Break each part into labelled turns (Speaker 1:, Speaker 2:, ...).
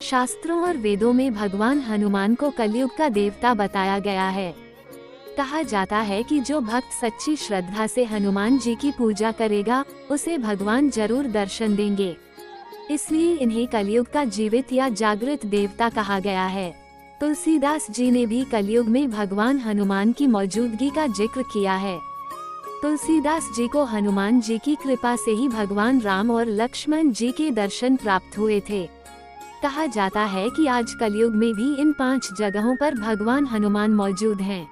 Speaker 1: शास्त्रों और वेदों में भगवान हनुमान को कलयुग का देवता बताया गया है। कहा जाता है कि जो भक्त सच्ची श्रद्धा से हनुमान जी की पूजा करेगा, उसे भगवान जरूर दर्शन देंगे। इसलिए इन्हें कलयुग का जीवित या जागृत देवता कहा गया है। तुलसीदास जी ने भी कलयुग में भगवान हनुमान की मौजूदगी का जिक्र किया है। तुलसीदास जी को हनुमान जी की कृपा से ही भगवान राम और लक्ष्मण जी के दर्शन प्राप्त हुए थे। कहा जाता है कि आज कलयुग में भी इन 5 जगहों पर भगवान हनुमान मौजूद हैं।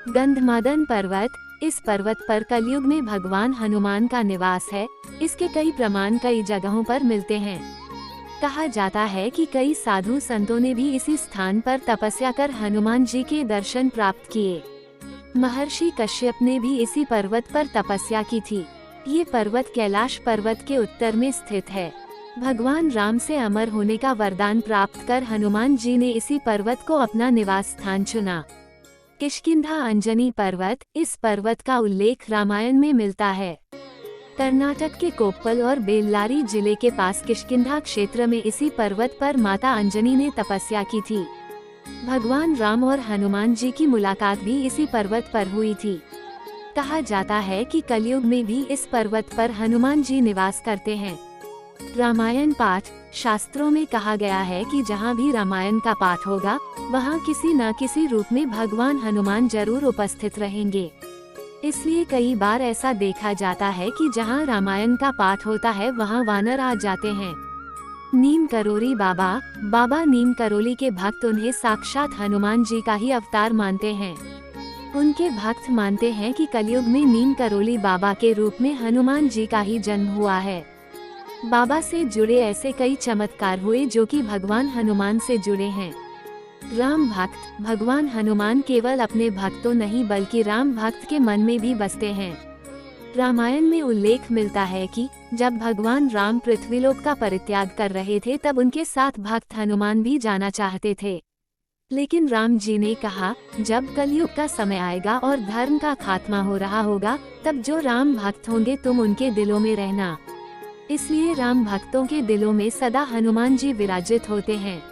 Speaker 1: गंधमादन पर्वत, इस पर्वत पर कलयुग में भगवान हनुमान का निवास है। इसके कई प्रमाण कई जगहों पर मिलते हैं। कहा जाता है कि कई साधु संतों ने भी इसी स्थान पर तपस्या कर हनुमान जी के दर्शन प्राप्त किए। महर्षि कश्यप ने भी इसी पर्वत पर तपस्या की थी। ये पर्वत कैलाश पर्वत के उत्तर में स्थित है। भगवान राम से अमर होने का वरदान प्राप्त कर हनुमान जी ने इसी पर्वत को अपना निवास स्थान चुना। किष्किंधा अंजनी पर्वत, इस पर्वत का उल्लेख रामायण में मिलता है। कर्नाटक के कोप्पल और बेल्लारी जिले के पास किष्किंधा क्षेत्र में इसी पर्वत पर माता अंजनी ने तपस्या की थी। भगवान राम और हनुमान जी की मुलाकात भी इसी पर्वत पर हुई थी। कहा जाता है कि कलयुग में भी इस पर्वत पर हनुमान जी निवास करते हैं। रामायण पाठ, शास्त्रों में कहा गया है कि जहाँ भी रामायण का पाठ होगा, वहाँ किसी न किसी रूप में भगवान हनुमान जरूर उपस्थित रहेंगे। इसलिए कई बार ऐसा देखा जाता है कि जहाँ रामायण का पाठ होता है वहाँ वानर आ जाते हैं। नीम करोली बाबा, बाबा नीम करोली के भक्त उन्हें साक्षात हनुमान जी का ही अवतार मानते हैं। उनके भक्त मानते हैं कि कलयुग में नीम करोली बाबा के रूप में हनुमान जी का ही जन्म हुआ है। बाबा से जुड़े ऐसे कई चमत्कार हुए जो कि भगवान हनुमान से जुड़े हैं। राम भक्त, भगवान हनुमान केवल अपने भक्तों नहीं बल्कि राम भक्त के मन में भी बसते हैं। रामायण में उल्लेख मिलता है कि जब भगवान राम पृथ्वीलोक का परित्याग कर रहे थे तब उनके साथ भक्त हनुमान भी जाना चाहते थे। लेकिन राम जी ने कहा, जब कलयुग का समय आएगा और धर्म का खात्मा हो रहा होगा, तब जो राम भक्त होंगे तुम उनके दिलों में रहना। इसलिए राम भक्तों के दिलों में सदा हनुमान जी विराजित होते हैं।